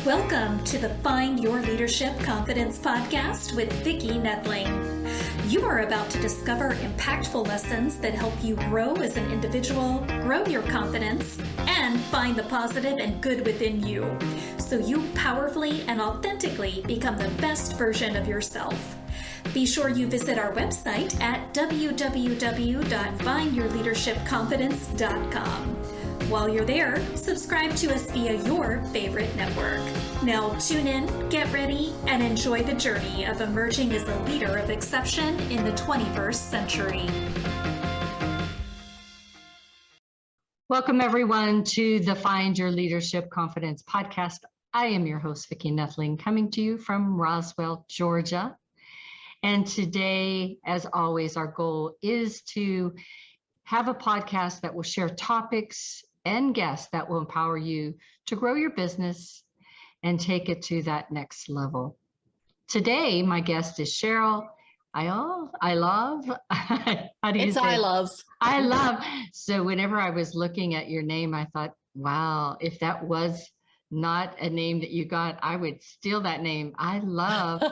Welcome to the Find Your Leadership Confidence podcast with Vicki Nedling. You are about to discover impactful lessons that help you grow as an individual, grow your confidence, and find the positive and good within you, so you powerfully and authentically become the best version of yourself. Be sure you visit our website at www.findyourleadershipconfidence.com. While you're there, subscribe to us via your favorite network. Now tune in, get ready, and enjoy the journey of emerging as a leader of exception in the 21st century. Welcome everyone to the Find Your Leadership Confidence podcast. I am your host, Vicki Nedling, coming to you from Roswell, Georgia. And today, as always, our goal is to have a podcast that will share topics and guests that will empower you to grow your business and take it to that next level. Today, my guest is Cheryl Ilov. How do you say? I love. So whenever I was looking at your name, I thought, wow, if that was not a name that you got, I would steal that name. I love.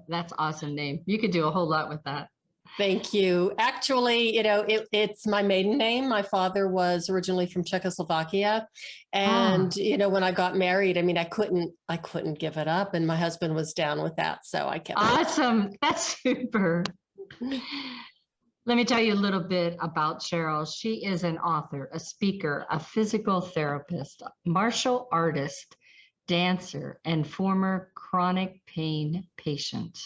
That's awesome name. You could do a whole lot with that. Thank you. Actually, it's my maiden name. My father was originally from Czechoslovakia. And, when I got married, I couldn't give it up. And my husband was down with that. So I kept it. Awesome. That's super. Let me tell you a little bit about Cheryl. She is an author, a speaker, a physical therapist, martial artist, dancer, and former chronic pain patient.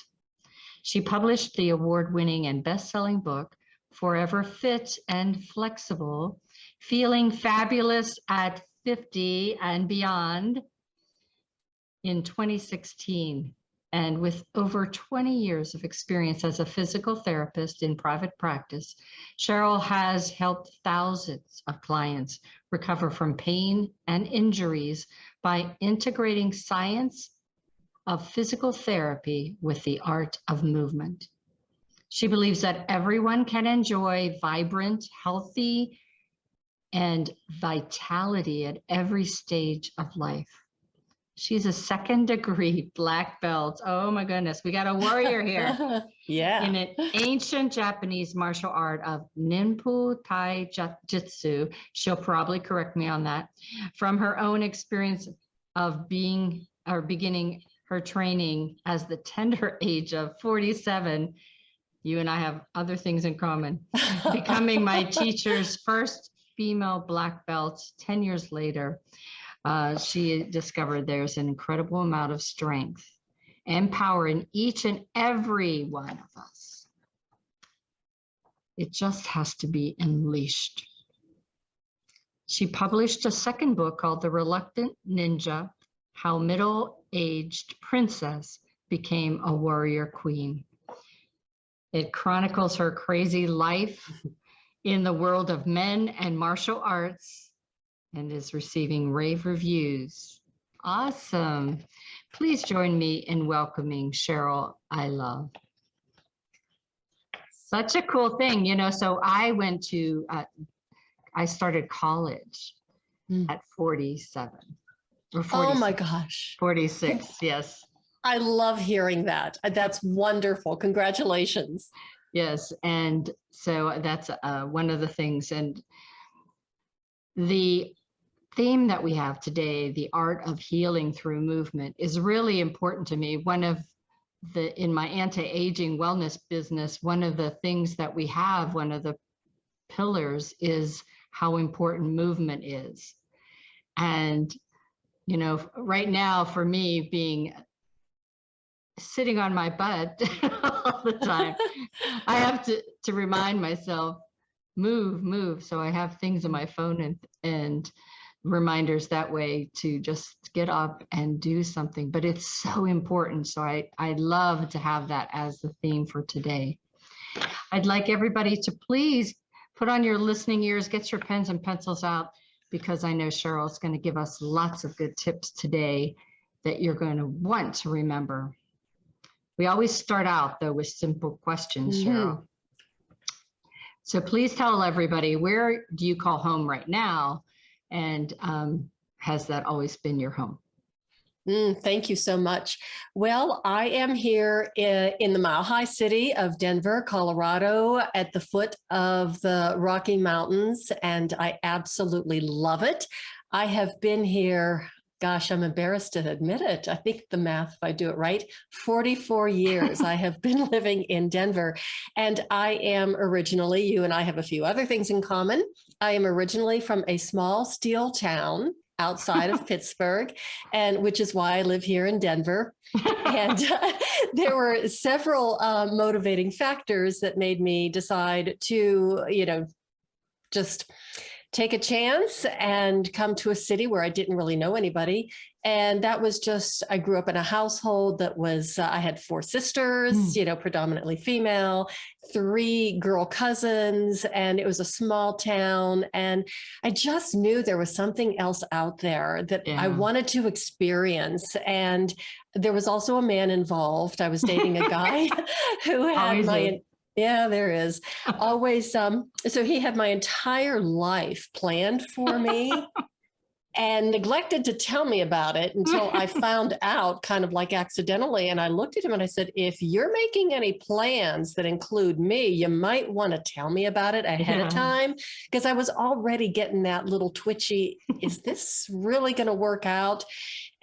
She published the award-winning and best-selling book, Forever Fit and Flexible, Feeling Fabulous at 50 and Beyond, in 2016. And with over 20 years of experience as a physical therapist in private practice, Cheryl has helped thousands of clients recover from pain and injuries by integrating science of physical therapy with the art of movement. She believes that everyone can enjoy vibrant, healthy, and vitality at every stage of life. She's a second-degree black belt. Oh my goodness, we got a warrior here. Yeah. In an ancient Japanese martial art of Ninpu Tai Jitsu. She'll probably correct me on that. From her own experience of beginning her training as the tender age of 47, you and I have other things in common, becoming my teacher's first female black belt 10 years later. She discovered there's an incredible amount of strength and power in each and every one of us. It just has to be unleashed. She published a second book called The Reluctant Ninja: How Middle-Aged Princess Became a Warrior Queen. It chronicles her crazy life in the world of men and martial arts and is receiving rave reviews. Awesome. Please join me in welcoming Cheryl Ilov. Such a cool thing, so I started college at 47. Or 46. Oh my gosh. 46, yes. I love hearing that. That's wonderful. Congratulations. Yes, and so that's one of the things. And the theme that we have today, the art of healing through movement, is really important to me. In my anti-aging wellness business, one of the things that we have, one of the pillars, is how important movement is. And right now, for me, being sitting on my butt all the time, I have to remind myself, move. So I have things on my phone and reminders that way to just get up and do something. But it's so important. So I love to have that as the theme for today. I'd like everybody to please put on your listening ears, get your pens and pencils out, because I know Cheryl's going to give us lots of good tips today that you're going to want to remember. We always start out, though, with simple questions, Cheryl. So please tell everybody, where do you call home right now? And has that always been your home? Thank you so much. Well, I am here in the Mile High city of Denver, Colorado, at the foot of the Rocky Mountains, and I absolutely love it. I have been here, gosh, I'm embarrassed to admit it. I think the math, if I do it right, 44 years I have been living in Denver. And I am originally, you and I have a few other things in common. I am originally from a small steel town outside of Pittsburgh, and which is why I live here in Denver. And there were several motivating factors that made me decide to, just take a chance and come to a city where I didn't really know anybody. And that was just, I grew up in a household that was, I had 4 sisters, predominantly female, 3 girl cousins, and it was a small town. And I just knew there was something else out there that I wanted to experience. And there was also a man involved. I was dating a guy who had yeah, there is always so he had my entire life planned for me and neglected to tell me about it until I found out kind of like accidentally. And I looked at him and I said, if you're making any plans that include me, you might want to tell me about it ahead of time, because I was already getting that little twitchy, is this really going to work out?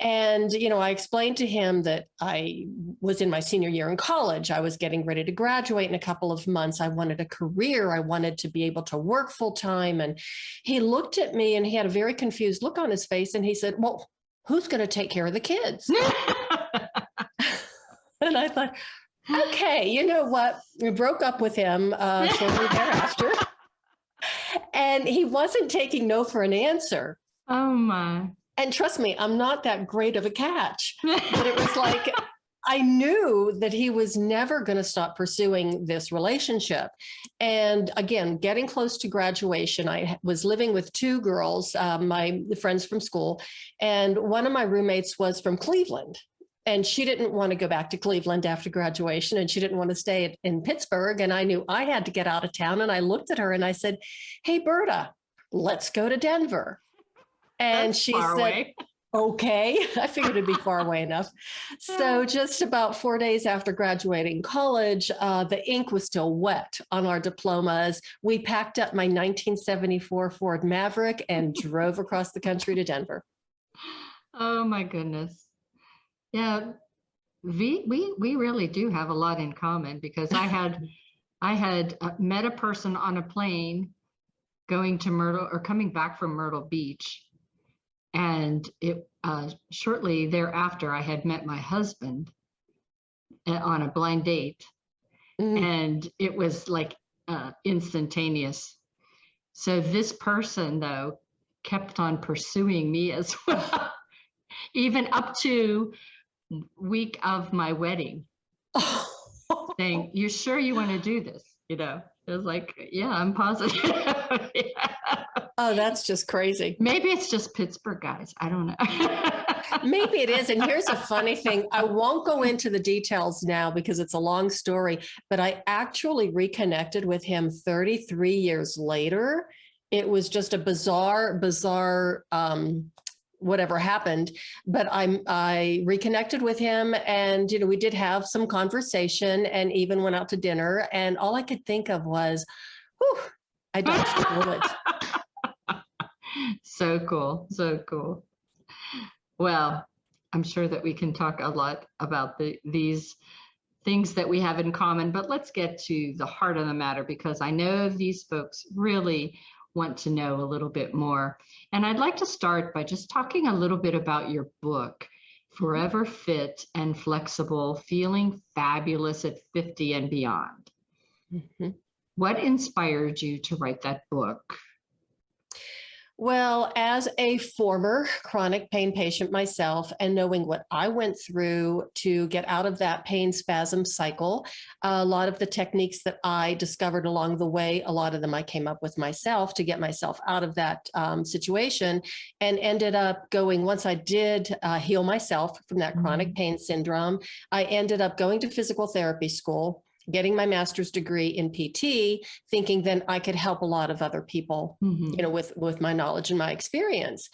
And, I explained to him that I was in my senior year in college. I was getting ready to graduate in a couple of months. I wanted a career. I wanted to be able to work full time. And he looked at me and he had a very confused look on his face. And he said, well, who's going to take care of the kids? And I thought, okay, you know what? We broke up with him shortly thereafter. And he wasn't taking no for an answer. Oh, my. And trust me, I'm not that great of a catch, but it was like, I knew that he was never going to stop pursuing this relationship. And again, getting close to graduation, I was living with 2 girls, my friends from school, and one of my roommates was from Cleveland. And she didn't want to go back to Cleveland after graduation, and she didn't want to stay in Pittsburgh. And I knew I had to get out of town. And I looked at her and I said, hey, Berta, let's go to Denver. And That's she far said, away. okay, I figured it'd be far away enough. So just about 4 days after graduating college, the ink was still wet on our diplomas. We packed up my 1974 Ford Maverick and drove across the country to Denver. Oh my goodness. Yeah, we really do have a lot in common, because I had met a person on a plane going to Myrtle or coming back from Myrtle Beach. And it shortly thereafter, I had met my husband on a blind date, and it was like instantaneous. So this person, though, kept on pursuing me as well, even up to week of my wedding, saying, "You sure you want to do this?" It was like, yeah, I'm positive. Yeah. Oh, that's just crazy. Maybe it's just Pittsburgh guys. I don't know. Maybe it is. And here's a funny thing. I won't go into the details now because it's a long story, but I actually reconnected with him 33 years later. It was just a bizarre, whatever happened, but I reconnected with him, and, we did have some conversation and even went out to dinner. And all I could think of was, whew, I dodged a bullet. So cool. So cool. Well, I'm sure that we can talk a lot about these things that we have in common, but let's get to the heart of the matter, because I know these folks really want to know a little bit more. And I'd like to start by just talking a little bit about your book, Forever Fit and Flexible, Feeling Fabulous at 50 and Beyond. Mm-hmm. What inspired you to write that book? Well, as a former chronic pain patient myself, and knowing what I went through to get out of that pain spasm cycle, a lot of the techniques that I discovered along the way, a lot of them I came up with myself to get myself out of that situation, and ended up going, once I did heal myself from that chronic pain syndrome, I ended up going to physical therapy school, getting my master's degree in PT, thinking then I could help a lot of other people, with my knowledge and my experience.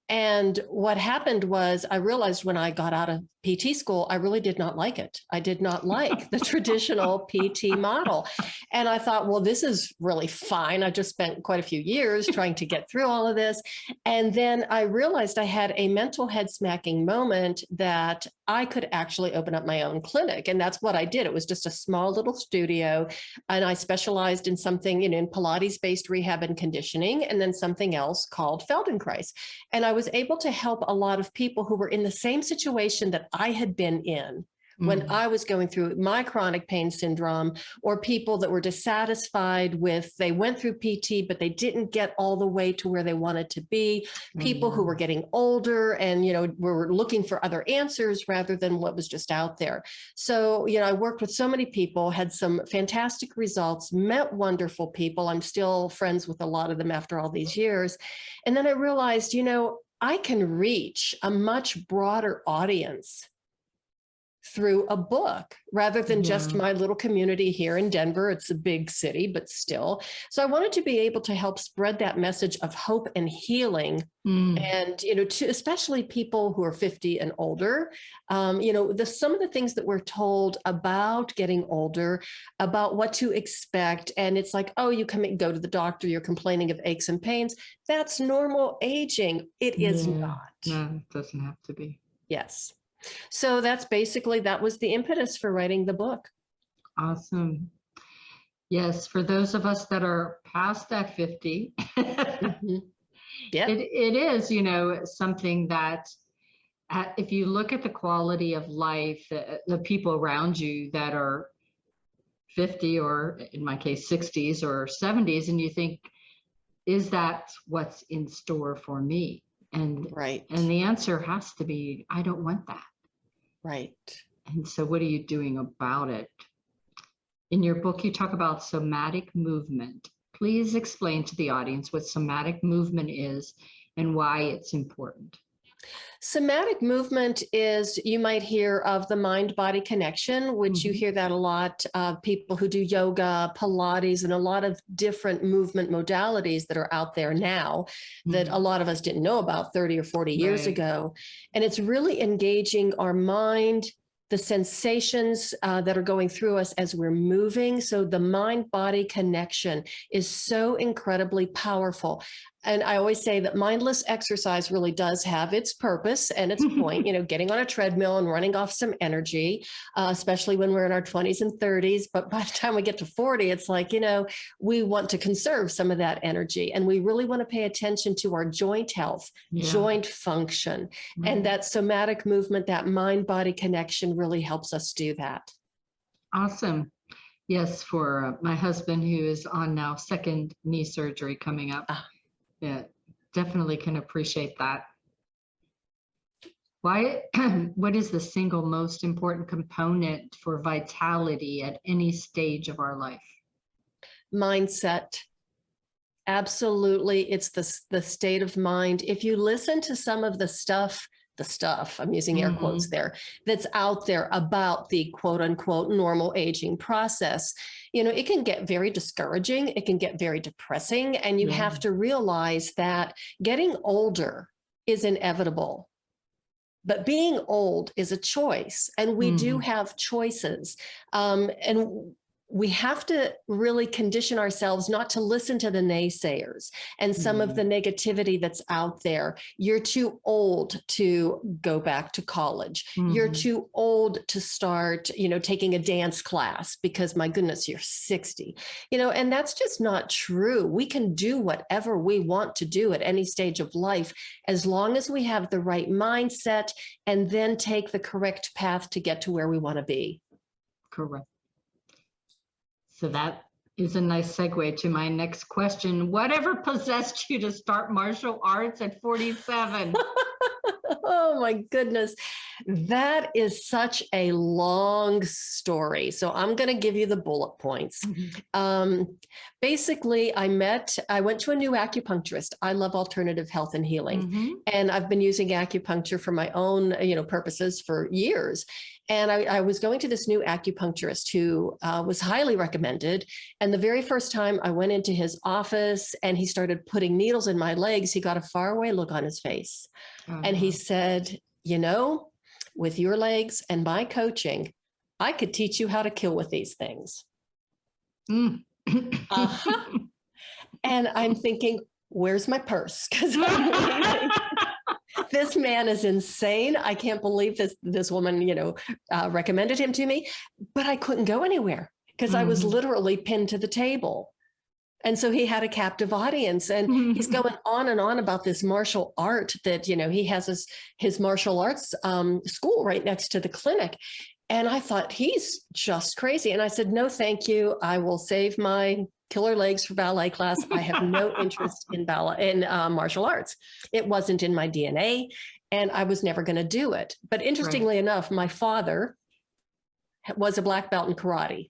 And what happened was I realized when I got out of PT school, I really did not like it. I did not like the traditional PT model. And I thought, well, this is really fine. I just spent quite a few years trying to get through all of this. And then I realized I had a mental head smacking moment that I could actually open up my own clinic. And that's what I did. It was just a small little studio. And I specialized in something, in Pilates-based rehab and conditioning, and then something else called Feldenkrais. And I was able to help a lot of people who were in the same situation that I had been in when I was going through my chronic pain syndrome, or people that were dissatisfied with, they went through PT, but they didn't get all the way to where they wanted to be, people who were getting older and, were looking for other answers rather than what was just out there. So, I worked with so many people, had some fantastic results, met wonderful people. I'm still friends with a lot of them after all these years. And then I realized, I can reach a much broader audience through a book rather than just my little community here in Denver. It's a big city, but still. So I wanted to be able to help spread that message of hope and healing. And, to especially people who are 50 and older, some of the things that we're told about getting older, about what to expect. And it's like, oh, you go to the doctor, you're complaining of aches and pains. That's normal aging. It is not. No, it doesn't have to be. Yes. So that was the impetus for writing the book. Awesome. Yes, for those of us that are past that 50, Yeah, it is, something that if you look at the quality of life, the people around you that are 50 or in my case 60s or 70s, and you think, is that what's in store for me? And the answer has to be, I don't want that. Right. And so what are you doing about it? In your book, you talk about somatic movement. Please explain to the audience what somatic movement is and why it's important. Somatic movement is, you might hear of the mind-body connection, which you hear that a lot. People who do yoga, Pilates, and a lot of different movement modalities that are out there now that a lot of us didn't know about 30 or 40 years ago. And it's really engaging our mind, the sensations that are going through us as we're moving. So the mind-body connection is so incredibly powerful. And I always say that mindless exercise really does have its purpose and its point, getting on a treadmill and running off some energy, especially when we're in our 20s and 30s. But by the time we get to 40, it's like, we want to conserve some of that energy. And we really want to pay attention to our joint health, joint function. And that somatic movement, that mind-body connection really helps us do that. Awesome. Yes, for my husband, who is on now second knee surgery coming up. Yeah, definitely can appreciate that. What is the single most important component for vitality at any stage of our life? Mindset. Absolutely. It's the state of mind. If you listen to some of the stuff, I'm using air quotes there, that's out there about the quote unquote normal aging process, it can get very discouraging. It can get very depressing. And you have to realize that getting older is inevitable. But being old is a choice, and we do have choices. And we have to really condition ourselves not to listen to the naysayers and some of the negativity that's out there. You're too old to go back to college. You're too old to start, taking a dance class because, my goodness, you're 60, and that's just not true. We can do whatever we want to do at any stage of life, as long as we have the right mindset and then take the correct path to get to where we want to be. Correct. So that is a nice segue to my next question. Whatever possessed you to start martial arts at 47? Oh my goodness. That is such a long story. So I'm going to give you the bullet points. Basically, I went to a new acupuncturist. I love alternative health and healing. And I've been using acupuncture for my own, purposes for years. And I was going to this new acupuncturist who was highly recommended. And the very first time I went into his office and he started putting needles in my legs, he got a faraway look on his face. And he said, with your legs and my coaching, I could teach you how to kill with these things. And I'm thinking, where's my purse? Because this man is insane. I can't believe this woman, recommended him to me, but I couldn't go anywhere because I was literally pinned to the table. And so he had a captive audience, and he's going on and on about this martial art that, he has his martial arts school right next to the clinic. And I thought, he's just crazy. And I said, no, thank you. I will save my killer legs for ballet class. I have no interest in martial arts. It wasn't in my DNA, and I was never going to do it. But interestingly enough, my father was a black belt in karate.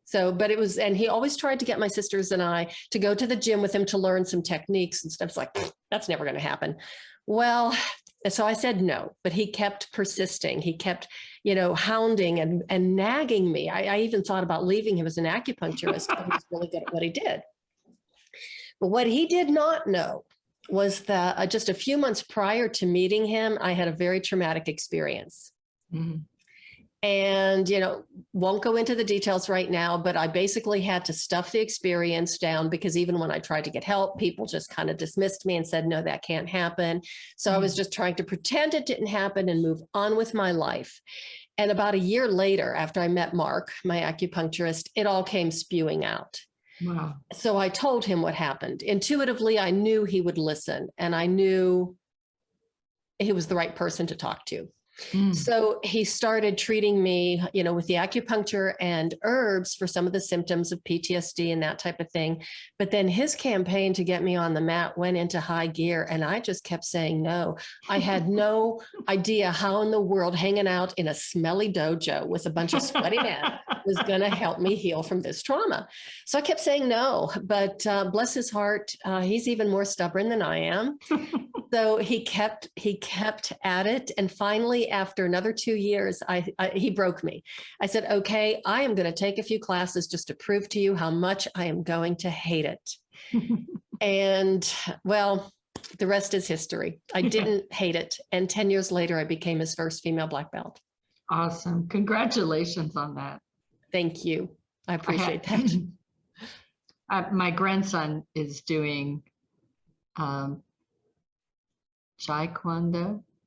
So, but it was, and he always tried to get my sisters and I to go to the gym with him to learn some techniques and stuff. It's like, that's never going to happen. Well, so I said no, but he kept persisting. He kept, hounding and nagging me. I even thought about leaving him as an acupuncturist. He was really good at what he did. But what he did not know was that just a few months prior to meeting him, I had a very traumatic experience. And, won't go into the details right now, but I basically had to stuff the experience down because even when I tried to get help, people just kind of dismissed me and said, no, that can't happen. So I was just trying to pretend it didn't happen and move on with my life. And about a year later, after I met Mark, my acupuncturist, it all came spewing out. Wow. So I told him what happened. Intuitively, I knew he would listen, and I knew he was the right person to talk to. So he started treating me, with the acupuncture and herbs for some of the symptoms of PTSD and that type of thing. But then his campaign to get me on the mat went into high gear, and I just kept saying no. I had no idea how in the world hanging out in a smelly dojo with a bunch of sweaty men was going to help me heal from this trauma. So I kept saying no, but bless his heart, he's even more stubborn than I am. So he kept at it. And finally, after another 2 years, he broke me. I said, okay, I am going to take a few classes just to prove to you how much I am going to hate it. And well, the rest is history. I didn't hate it. And 10 years later, I became his first female black belt. Awesome. Congratulations on that. Thank you. I appreciate that. My grandson is doing Taekwondo.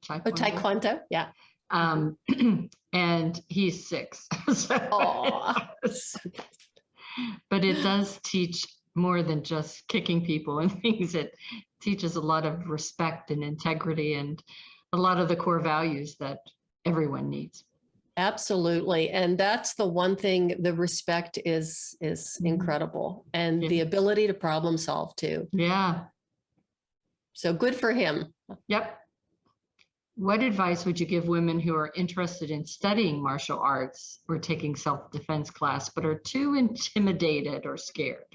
Oh, Taekwondo, yeah. And he's 6. But it does teach more than just kicking people and things. It teaches a lot of respect and integrity and a lot of the core values that everyone needs. Absolutely. And that's the one thing, the respect is incredible, and the ability to problem solve too. Yeah. So good for him. Yep. What advice would you give women who are interested in studying martial arts or taking self-defense class, but are too intimidated or scared?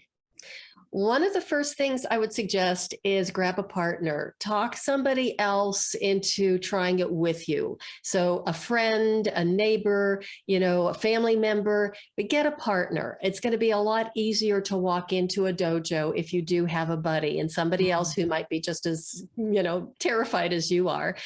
One of the first things I would suggest is grab a partner, talk somebody else into trying it with you. So a friend, a neighbor, a family member, but get a partner. It's going to be a lot easier to walk into a dojo if you do have a buddy and somebody else who might be just as, terrified as you are.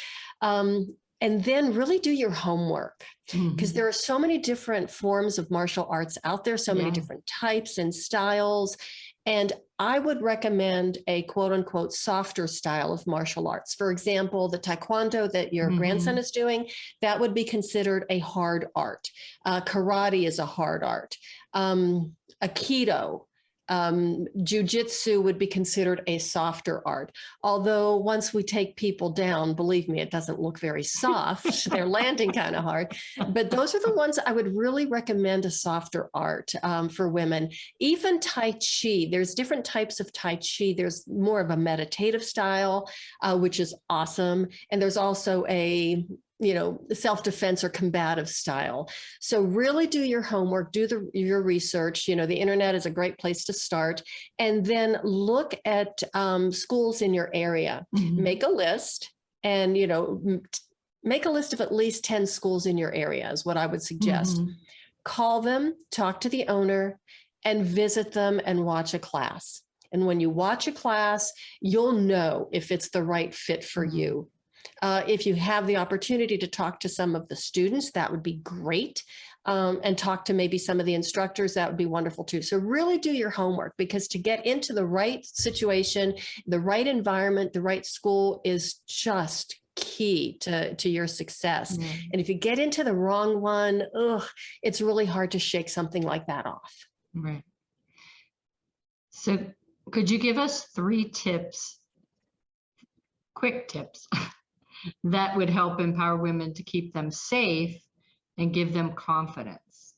And then really do your homework, because there are so many different forms of martial arts out there, so many different types and styles. And I would recommend a quote unquote softer style of martial arts. For example, the Taekwondo that your grandson is doing, that would be considered a hard art. Karate is a hard art. Aikido, Jiu-jitsu would be considered a softer art. Although once we take people down, believe me, it doesn't look very soft. They're landing kind of hard. But those are the ones I would really recommend a softer art for women. Even Tai Chi, there's different types of Tai Chi. There's more of a meditative style, which is awesome. And there's also a self-defense or combative style. So really do your homework, do your research. The internet is a great place to start. And then look at schools in your area. Mhm. Make a list and, make a list of at least 10 schools in your area is what I would suggest. Mhm. Call them, talk to the owner, and visit them and watch a class. And when you watch a class, you'll know if it's the right fit for you. If you have the opportunity to talk to some of the students, that would be great. And talk to maybe some of the instructors, that would be wonderful too. So really do your homework, because to get into the right situation, the right environment, the right school is just key to your success. And if you get into the wrong one, it's really hard to shake something like that off. Right. So could you give us 3 tips, quick tips, that would help empower women to keep them safe and give them confidence?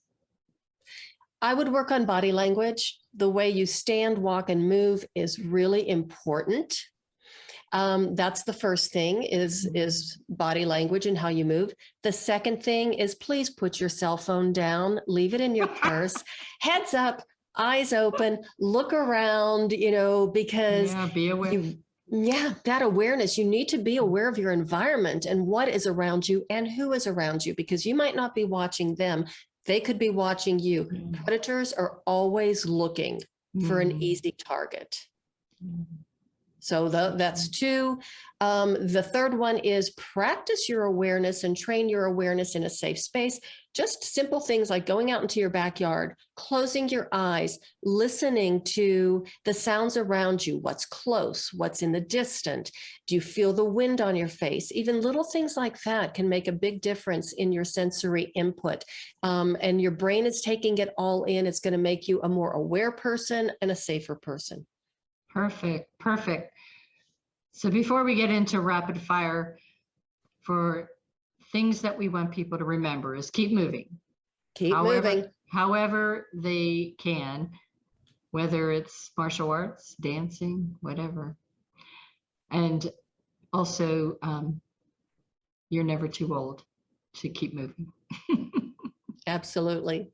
I would work on body language. The way you stand, walk, and move is really important. That's the first thing is body language and how you move. The second thing is, please put your cell phone down, leave it in your purse, heads up, eyes open, look around, because be aware. That awareness, you need to be aware of your environment and what is around you and who is around you, because you might not be watching them. They could be watching you. Predators are always looking for an easy target. So that's 2. The third one is practice your awareness and train your awareness in a safe space. Just simple things like going out into your backyard, closing your eyes, listening to the sounds around you, what's close, what's in the distant. Do you feel the wind on your face? Even little things like that can make a big difference in your sensory input. And your brain is taking it all in. It's going to make you a more aware person and a safer person. Perfect. So before we get into rapid fire, for things that we want people to remember is keep moving. However they can, whether it's martial arts, dancing, whatever. And also, you're never too old to keep moving. Absolutely.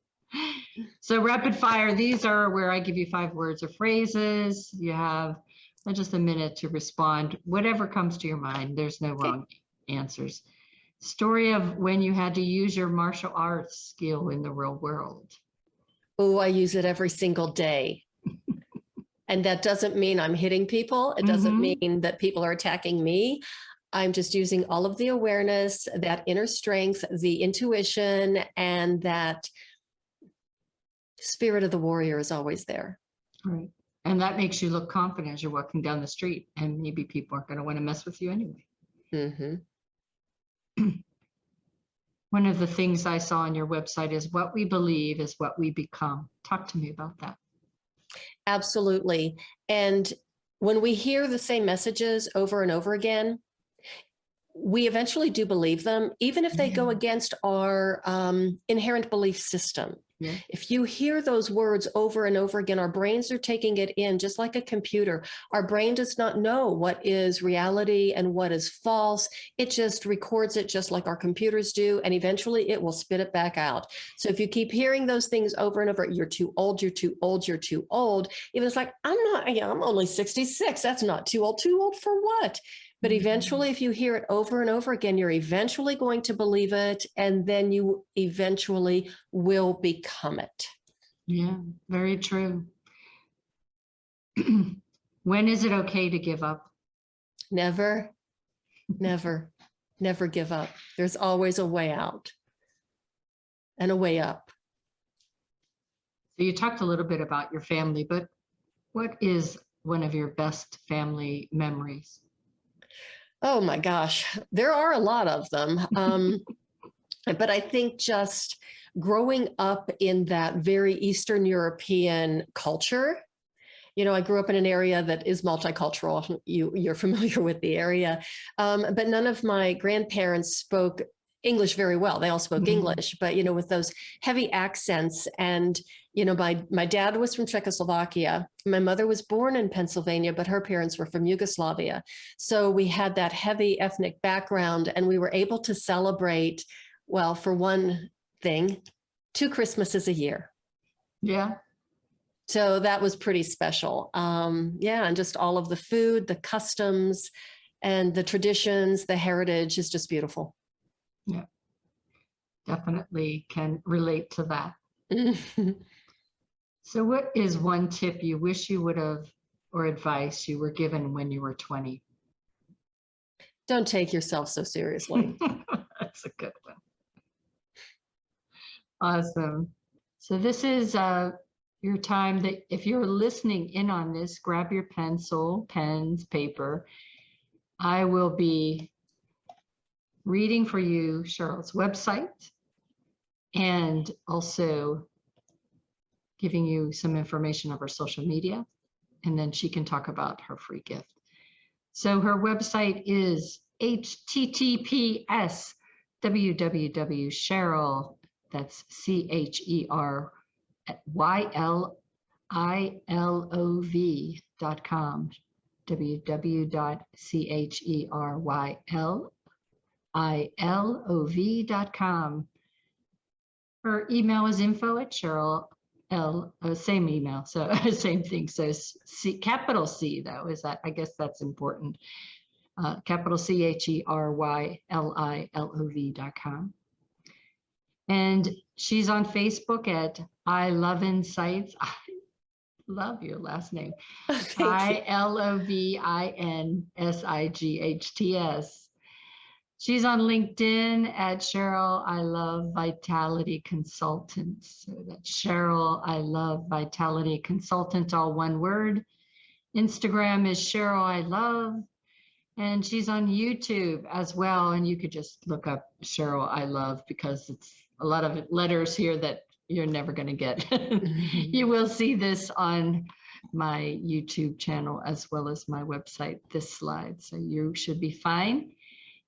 So rapid fire, these are where I give you 5 words or phrases. You have just a minute to respond, whatever comes to your mind. There's no wrong answers. Story of when you had to use your martial arts skill in the real world. Oh, I use it every single day. And that doesn't mean I'm hitting people. It doesn't mean that people are attacking me. I'm just using all of the awareness, that inner strength, the intuition, and that spirit of the warrior is always there. Right. And that makes you look confident as you're walking down the street, and maybe people aren't going to want to mess with you anyway. One of the things I saw on your website is what we believe is what we become. Talk to me about that. Absolutely. And when we hear the same messages over and over again, we eventually do believe them, even if they go against our inherent belief system. Yeah. If you hear those words over and over again, our brains are taking it in just like a computer. Our brain does not know what is reality and what is false. It just records it just like our computers do, and eventually it will spit it back out. So if you keep hearing those things over and over, you're too old, you're too old, you're too old. Even it's like, I'm only 66. That's not too old for what? But eventually, if you hear it over and over again, you're eventually going to believe it, and then you eventually will become it. Yeah, very true. When is it okay to give up? Never give up. There's always a way out and a way up. So you talked a little bit about your family, but what is one of your best family memories? Oh my gosh, there are a lot of them. But I think just growing up in that very Eastern European culture, I grew up in an area that is multicultural. You're familiar with the area. But none of my grandparents spoke English very well. They all spoke English, but with those heavy accents, and My dad was from Czechoslovakia. My mother was born in Pennsylvania, but her parents were from Yugoslavia. So we had that heavy ethnic background, and we were able to celebrate, well, for one thing, 2 Christmases a year. Yeah. So that was pretty special. And just all of the food, the customs, and the traditions, the heritage is just beautiful. Yeah. Definitely can relate to that. So what is one tip you wish you would have, or advice you were given when you were 20? Don't take yourself so seriously. That's a good one. Awesome. So this is your time that if you're listening in on this, grab your pencil, pens, paper. I will be reading for you Cheryl's website and also giving you some information of her social media, and then she can talk about her free gift. So her website is https www.cheryl, that's CHERYLILOV.com, www.CHERYLILOV.com. Her email is info@Cheryl L, same email, so same thing. So C, capital C though, is that, I guess that's important. Capital CHERYLILOV.com. And she's on Facebook at I Love Insights. I love your last name. ILOVINSIGHTS. She's on LinkedIn at Cheryl I Love Vitality Consultants. So that's Cheryl I Love Vitality Consultant, all one word. Instagram is Cheryl I Love. And she's on YouTube as well. And you could just look up Cheryl I Love because it's a lot of letters here that you're never going to get. You will see this on my YouTube channel as well as my website, this slide. So you should be fine.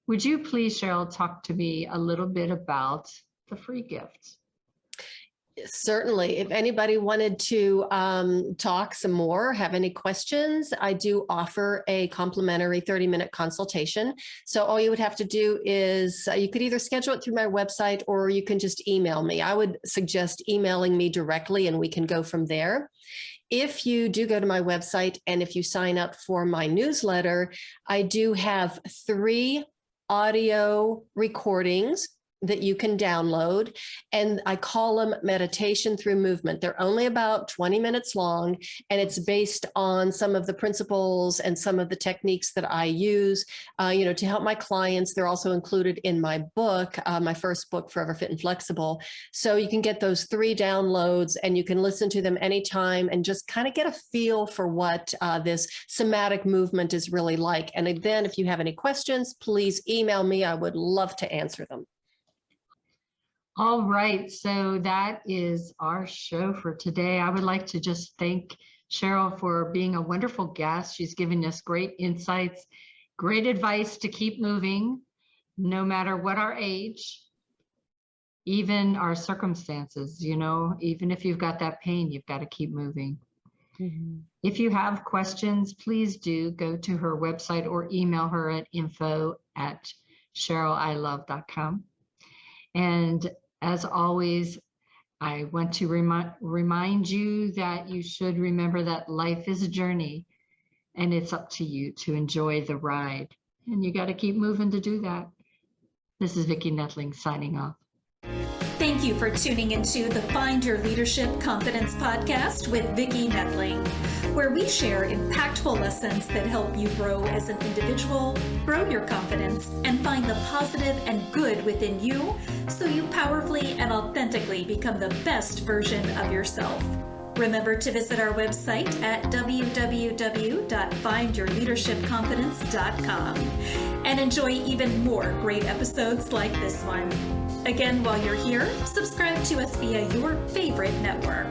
Would you please, Cheryl, talk to me a little bit about the free gifts? Certainly. If anybody wanted to talk some more, have any questions, I do offer a complimentary 30-minute consultation. So all you would have to do is you could either schedule it through my website or you can just email me. I would suggest emailing me directly and we can go from there. If you do go to my website and if you sign up for my newsletter, I do have 3 audio recordings that you can download, and I call them meditation through movement. They're only about 20 minutes long, and it's based on some of the principles and some of the techniques that I use, to help my clients. They're also included in my book, my first book, Forever Fit and Flexible. So you can get those 3 downloads and you can listen to them anytime and just kind of get a feel for what this somatic movement is really like. And then if you have any questions, please email me. I would love to answer them. All right, so that is our show for today. I would like to just thank Cheryl for being a wonderful guest. She's given us great insights, great advice to keep moving, no matter what our age, even our circumstances, even if you've got that pain, you've got to keep moving. Mm-hmm. If you have questions, please do go to her website or email her at info@CherylILove.com. And as always, I want to remind you that you should remember that life is a journey and it's up to you to enjoy the ride. And you got to keep moving to do that. This is Vicki Nettling signing off. Thank you for tuning into the Find Your Leadership Confidence podcast with Vicki Nettling, where we share impactful lessons that help you grow as an individual, grow your confidence, and find the positive and good within you so you powerfully and authentically become the best version of yourself. Remember to visit our website at www.findyourleadershipconfidence.com and enjoy even more great episodes like this one. Again, while you're here, subscribe to us via your favorite network.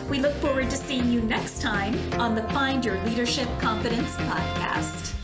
We look forward to seeing you next time on the Find Your Leadership Confidence podcast.